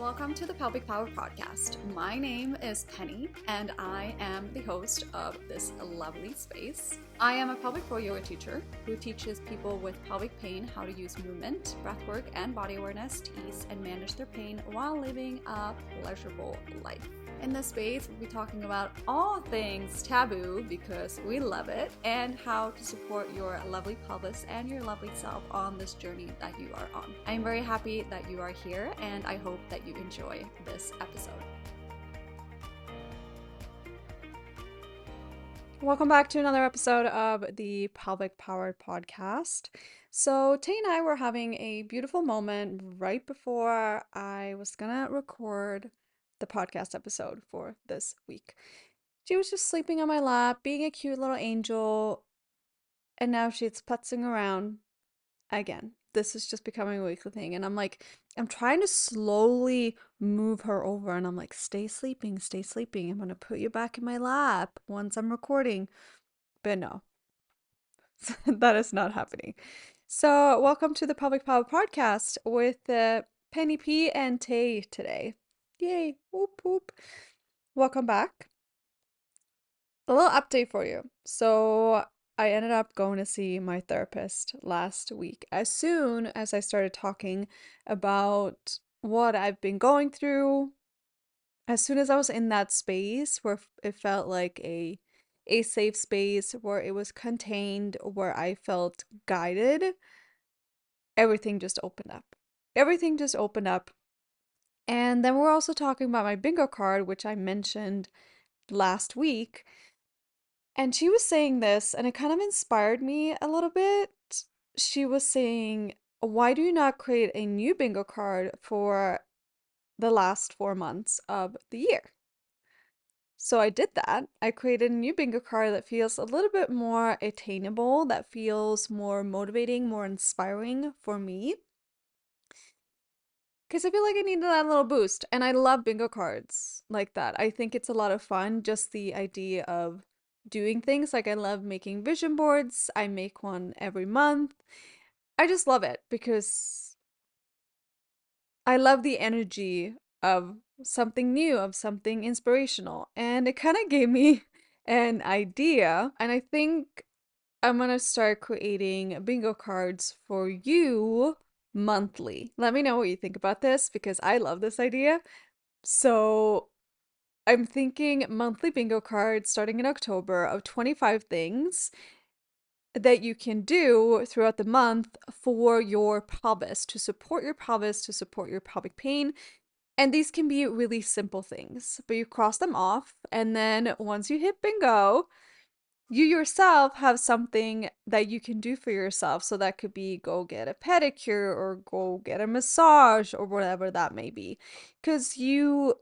Welcome to the Pelvic Power Podcast. My name is Penny, and I am the host of this lovely space. I am a pelvic floor yoga teacher who teaches people with pelvic pain how to use movement, breathwork, and body awareness to ease and manage their pain while living a pleasurable life. In this space, we'll be talking about all things taboo because we love it, and how to support your lovely pelvis and your lovely self on this journey that you are on. I'm very happy that you are here, and I hope that you enjoy this episode. Welcome back to another episode of the Pelvic Power Podcast. So Tay and I were having a beautiful moment right before I was gonna record the podcast episode for this week. She was just sleeping on my lap, being a cute little angel, and now she's putzing around again. This is just becoming a weekly thing, and I'm trying to slowly move her over, and I'm like, stay sleeping, I'm gonna put you back in my lap once I'm recording. But no, that is not happening. So welcome to the Pelvic Power Podcast with Penny P and Tay today. Yay, whoop whoop. Welcome back. A little update for you. So I ended up going to see my therapist last week. As soon as I started talking about what I've been going through, as soon as I was in that space where it felt like a safe space, where it was contained, where I felt guided, everything just opened up. Everything just opened up. And then we're also talking about my bingo card, which I mentioned last week. And she was saying this, and it kind of inspired me a little bit. She was saying, why do you not create a new bingo card for the last 4 months of the year? So I did that. I created a new bingo card that feels a little bit more attainable, that feels more motivating, more inspiring for me. Because I feel like I needed that little boost. And I love bingo cards like that. I think it's a lot of fun, just the idea of doing things. Like, I love making vision boards. I make one every month. I just love it because I love the energy of something new, of something inspirational. And it kind of gave me an idea. And I think I'm gonna start creating bingo cards for you monthly. Let me know what you think about this because I love this idea. So I'm thinking monthly bingo cards starting in October of 25 things that you can do throughout the month for your pelvis, to support your pelvis, to support your pelvic pain. And these can be really simple things, but you cross them off. And then once you hit bingo, you yourself have something that you can do for yourself. So that could be go get a pedicure or go get a massage or whatever that may be. Because you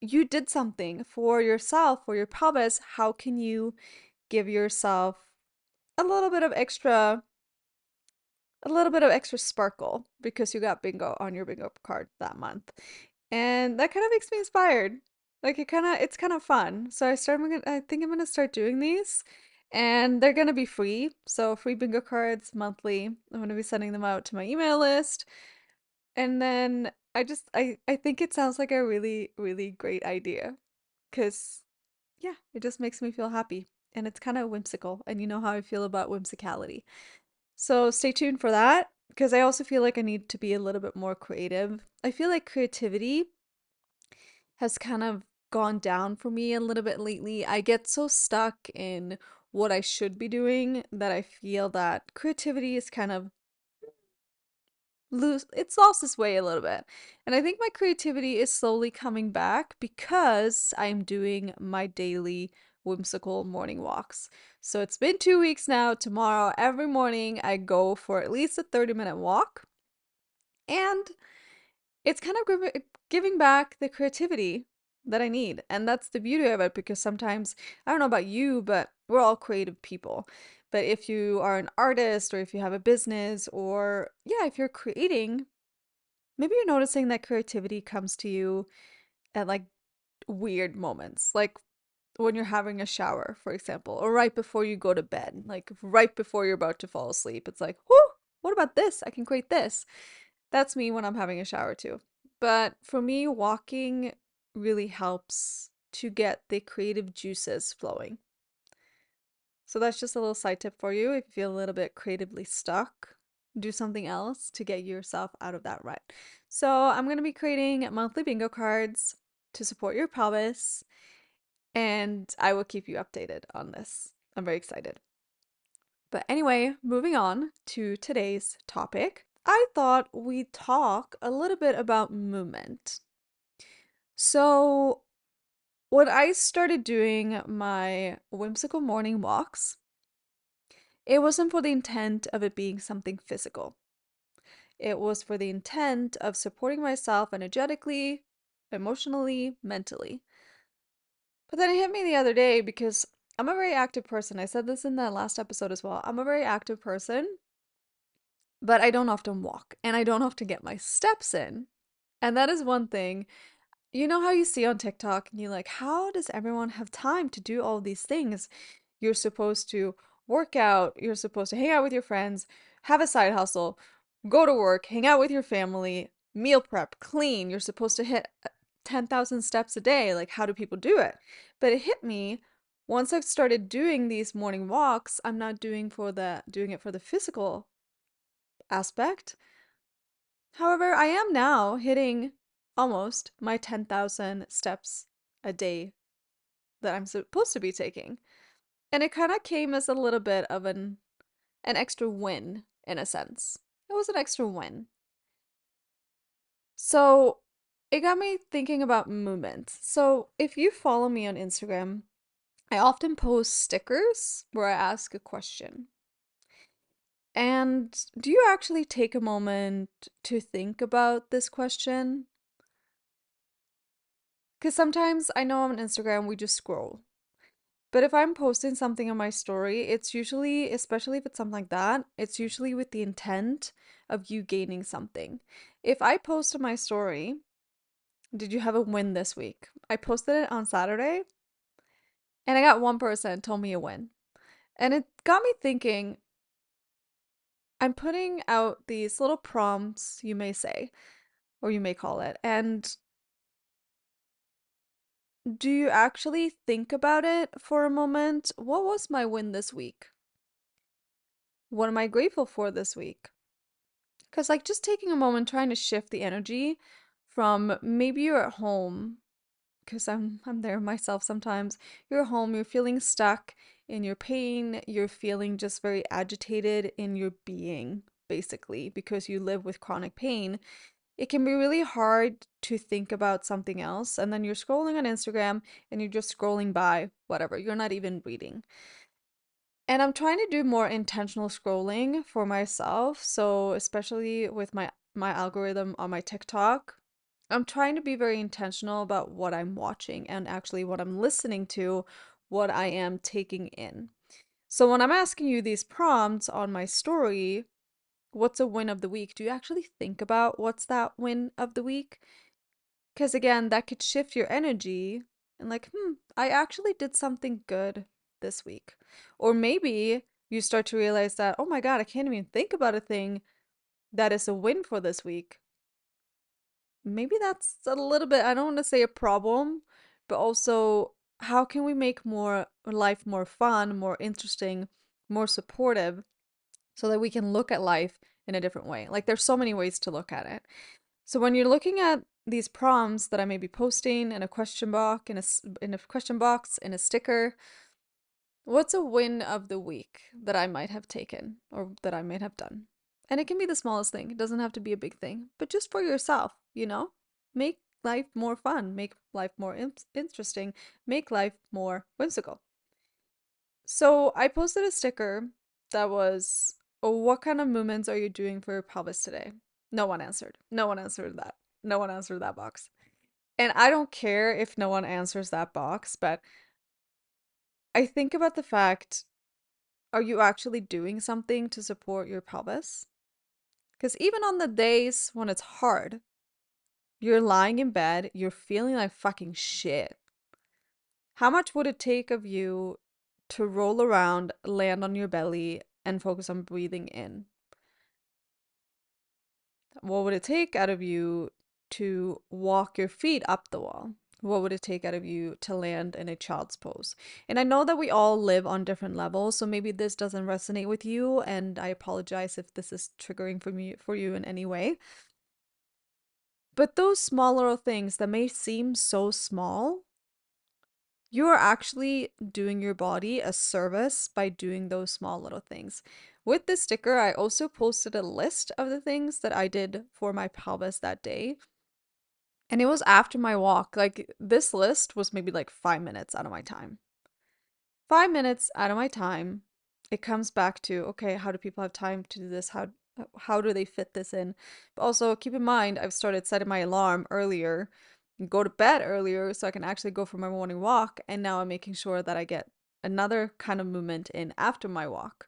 did something for yourself, for your pelvis. How can you give yourself a little bit of extra sparkle because you got bingo on your bingo card that month? And that kind of makes me inspired. Like, it's kind of fun. So I think I'm gonna start doing these, and they're gonna be free. So free bingo cards monthly. I'm gonna be sending them out to my email list. And then I think it sounds like a really, really great idea. 'Cause yeah, it just makes me feel happy. And it's kind of whimsical. And you know how I feel about whimsicality. So stay tuned for that. Because I also feel like I need to be a little bit more creative. I feel like creativity has kind of gone down for me a little bit lately. I get so stuck in what I should be doing that I feel that creativity is kind of it's lost its way a little bit. And I think my creativity is slowly coming back because I'm doing my daily whimsical morning walks. So it's been 2 weeks now. Tomorrow, every morning, I go for at least a 30-minute walk. And it's kind of giving back the creativity that I need. And that's the beauty of it, because sometimes, I don't know about you, but we're all creative people. But if you are an artist, or if you have a business, or yeah, if you're creating, maybe you're noticing that creativity comes to you at like weird moments. Like when you're having a shower, for example, or right before you go to bed, like right before you're about to fall asleep. It's like, whoo, what about this? I can create this. That's me when I'm having a shower too. but for me, walking really helps to get the creative juices flowing. So that's just a little side tip for you. If you feel a little bit creatively stuck, do something else to get yourself out of that rut. So I'm going to be creating monthly bingo cards to support your pelvis, and I will keep you updated on this. I'm very excited. But anyway, moving on to today's topic, I thought we'd talk a little bit about movement. So, when I started doing my whimsical morning walks, it wasn't for the intent of it being something physical. It was for the intent of supporting myself energetically, emotionally, mentally. But then it hit me the other day because I'm a very active person. I said this in the last episode as well. I'm a very active person, but I don't often walk and I don't often get my steps in. And that is one thing. You know how you see on TikTok and you're like, how does everyone have time to do all these things? You're supposed to work out, you're supposed to hang out with your friends, have a side hustle, go to work, hang out with your family, meal prep, clean. You're supposed to hit 10,000 steps a day. Like, how do people do it? But it hit me once I started doing these morning walks, I'm not doing it for the physical aspect. However, I am now hitting almost my 10,000 steps a day that I'm supposed to be taking. And it kind of came as a little bit of an extra win in a sense. It was an extra win. So it got me thinking about movement. So if you follow me on Instagram, I often post stickers where I ask a question. And do you actually take a moment to think about this question? Because sometimes I know on Instagram we just scroll. But if I'm posting something on my story, it's usually, especially if it's something like that, it's usually with the intent of you gaining something. If I post on my story, did you have a win this week? I posted it on Saturday and I got one person told me a win. And it got me thinking, I'm putting out these little prompts, you may say, or you may call it. And do you actually think about it for a moment? What was my win this week? What am I grateful for this week? Because, like, just taking a moment trying to shift the energy from maybe you're at home, because I'm there myself sometimes. You're at home, you're feeling stuck in your pain, you're feeling just very agitated in your being, basically, because you live with chronic pain. It can be really hard to think about something else, and then you're scrolling on Instagram and you're just scrolling by, whatever, you're not even reading. And I'm trying to do more intentional scrolling for myself. So especially with my algorithm on my TikTok, I'm trying to be very intentional about what I'm watching and actually what I'm listening to, what I am taking in. So when I'm asking you these prompts on my story, what's a win of the week? Do you actually think about what's that win of the week? Because again, that could shift your energy and like, I actually did something good this week. Or maybe you start to realize that, oh my God, I can't even think about a thing that is a win for this week. Maybe that's a little bit, I don't want to say a problem, but also how can we make more life more fun, more interesting, more supportive so that we can look at life in a different way? Like there's so many ways to look at it. So when you're looking at these prompts that I may be posting in a question box, in a sticker, what's a win of the week that I might have taken or that I might have done? And it can be the smallest thing. It doesn't have to be a big thing, but just for yourself, you know? Make life more fun, make life more interesting, make life more whimsical. So I posted a sticker that was, oh, what kind of movements are you doing for your pelvis today? No one answered. No one answered that. No one answered that box. And I don't care if no one answers that box, but I think about the fact, are you actually doing something to support your pelvis? Because even on the days when it's hard, you're lying in bed, you're feeling like fucking shit. How much would it take of you to roll around, land on your belly, and focus on breathing in? What would it take out of you to walk your feet up the wall? What would it take out of you to land in a child's pose? And I know that we all live on different levels, so maybe this doesn't resonate with you, and I apologize if this is triggering for you in any way. But those small little things that may seem so small, you are actually doing your body a service by doing those small little things. With this sticker, I also posted a list of the things that I did for my pelvis that day. And it was after my walk. Like, this list was maybe like 5 minutes out of my time. 5 minutes out of my time. It comes back to, okay, how do people have time to do this? How do they fit this in? But also keep in mind, I've started setting my alarm earlier, go to bed earlier so I can actually go for my morning walk. And now I'm making sure that I get another kind of movement in after my walk.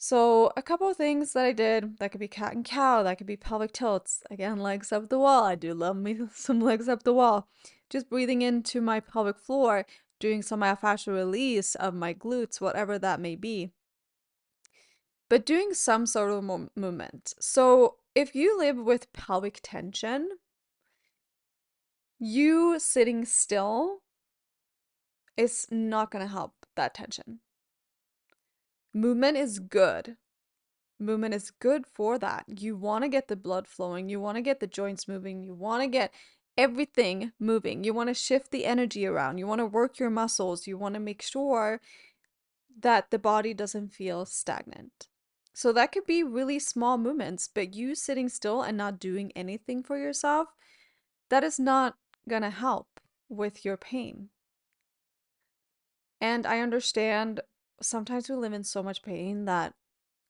So a couple of things that I did, that could be cat and cow, that could be pelvic tilts. Again, legs up the wall. I do love me some legs up the wall. Just breathing into my pelvic floor, doing some myofascial release of my glutes, whatever that may be. But doing some sort of movement. So if you live with pelvic tension, you sitting still is not going to help that tension. Movement is good. Movement is good for that. You want to get the blood flowing, you want to get the joints moving, you want to get everything moving. You want to shift the energy around, you want to work your muscles, you want to make sure that the body doesn't feel stagnant. So that could be really small movements, but you sitting still and not doing anything for yourself, that is not going to help with your pain. And I understand sometimes we live in so much pain that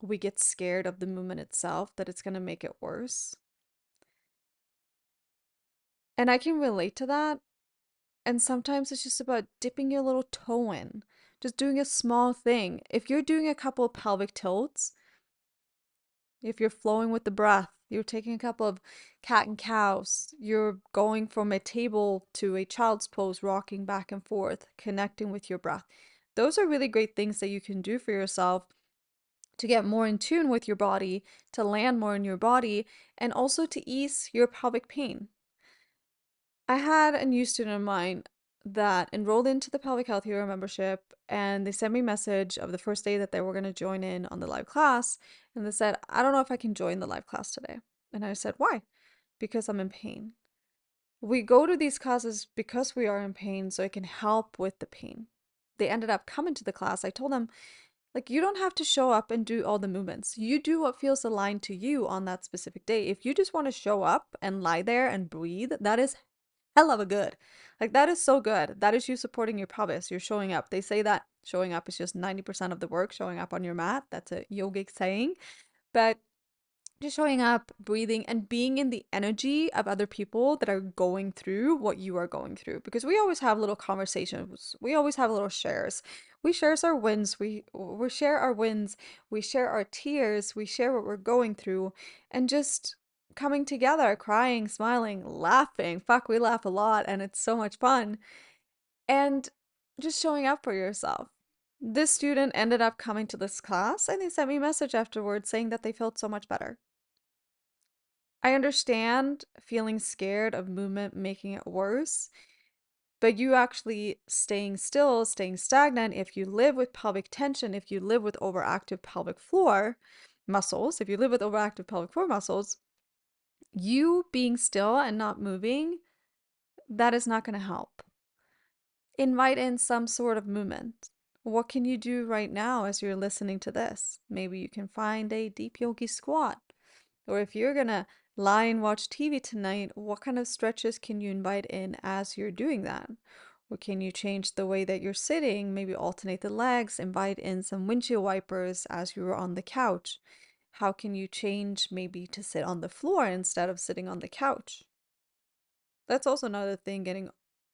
we get scared of the movement itself, that it's going to make it worse. And I can relate to that. And sometimes it's just about dipping your little toe in, just doing a small thing. If you're doing a couple of pelvic tilts, if you're flowing with the breath, you're taking a couple of cat and cows, you're going from a table to a child's pose, rocking back and forth, connecting with your breath. Those are really great things that you can do for yourself to get more in tune with your body, to land more in your body, and also to ease your pelvic pain. I had a new student of mine that enrolled into the Pelvic Health Hero membership, and they sent me a message of the first day that they were going to join in on the live class. And they said, I don't know if I can join the live class today. And I said, why? Because I'm in pain. We go to these classes because we are in pain, so it can help with the pain. They ended up coming to the class. I told them, like, you don't have to show up and do all the movements. You do what feels aligned to you on that specific day. If you just want to show up and lie there and breathe, that is hell of a good. Like, that is so good. That is you supporting your pelvis. You're showing up. They say that showing up is just 90% of the work, showing up on your mat. That's a yogic saying. But just showing up, breathing, and being in the energy of other people that are going through what you are going through. Because we always have little conversations. We always have little shares. We share our wins. We share our wins. We share our tears. We share what we're going through, and just coming together, crying, smiling, laughing. Fuck, we laugh a lot, and it's so much fun. And just showing up for yourself. This student ended up coming to this class, and they sent me a message afterwards saying that they felt so much better. I understand feeling scared of movement making it worse, but you actually staying still, staying stagnant, if you live with pelvic tension, if you live with overactive pelvic floor muscles, if you live with overactive pelvic floor muscles, you being still and not moving, that is not going to help. Invite in some sort of movement. What can you do right now as you're listening to this? Maybe you can find a deep yogi squat. Or if you're gonna lie and watch TV tonight, what kind of stretches can you invite in as you're doing that? Or can you change the way that you're sitting? Maybe alternate the legs, invite in some windshield wipers as you were on the couch. How can you change maybe to sit on the floor instead of sitting on the couch? That's also another thing, getting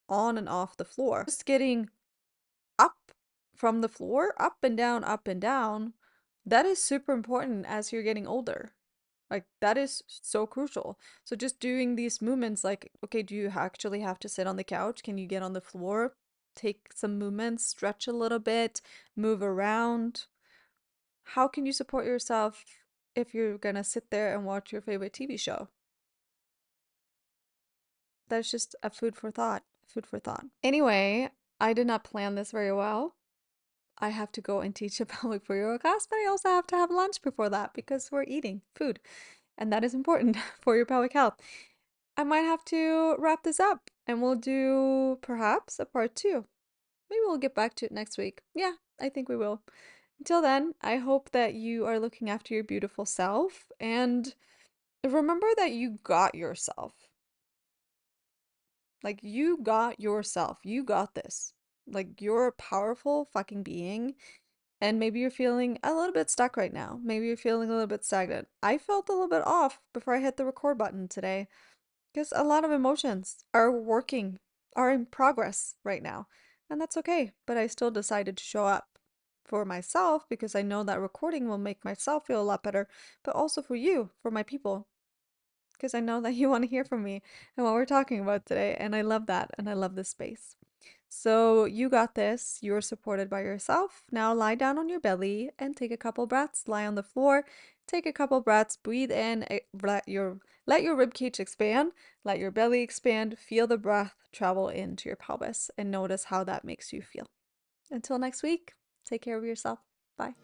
on and off the floor. Just getting up from the floor, up and down, that is super important as you're getting older. Like, that is so crucial. So just doing these movements, like, okay, do you actually have to sit on the couch? Can you get on the floor? Take some movements, stretch a little bit, move around. How can you support yourself if you're gonna sit there and watch your favorite TV show? That's just a food for thought. Food for thought. Anyway, I did not plan this very well. I have to go and teach a pelvic for yoga class, but I also have to have lunch before that because we're eating food, and that is important for your pelvic health. I might have to wrap this up and we'll do perhaps a part two. Maybe we'll get back to it next week. Yeah, I think we will. Until then, I hope that you are looking after your beautiful self and remember that you got yourself. Like, you got yourself. You got this. Like, you're a powerful fucking being. And maybe you're feeling a little bit stuck right now. Maybe you're feeling a little bit stagnant. I felt a little bit off before I hit the record button today because a lot of emotions are in progress right now. And that's okay. But I still decided to show up for myself because I know that recording will make myself feel a lot better, but also for you, for my people, because I know that you want to hear from me and what we're talking about today. And I love that. And I love this space. So you got this. You're supported by yourself. Now lie down on your belly and take a couple breaths. Lie on the floor. Take a couple breaths. Breathe in. Let your rib cage expand. Let your belly expand. Feel the breath travel into your pelvis and notice how that makes you feel. Until next week, take care of yourself. Bye.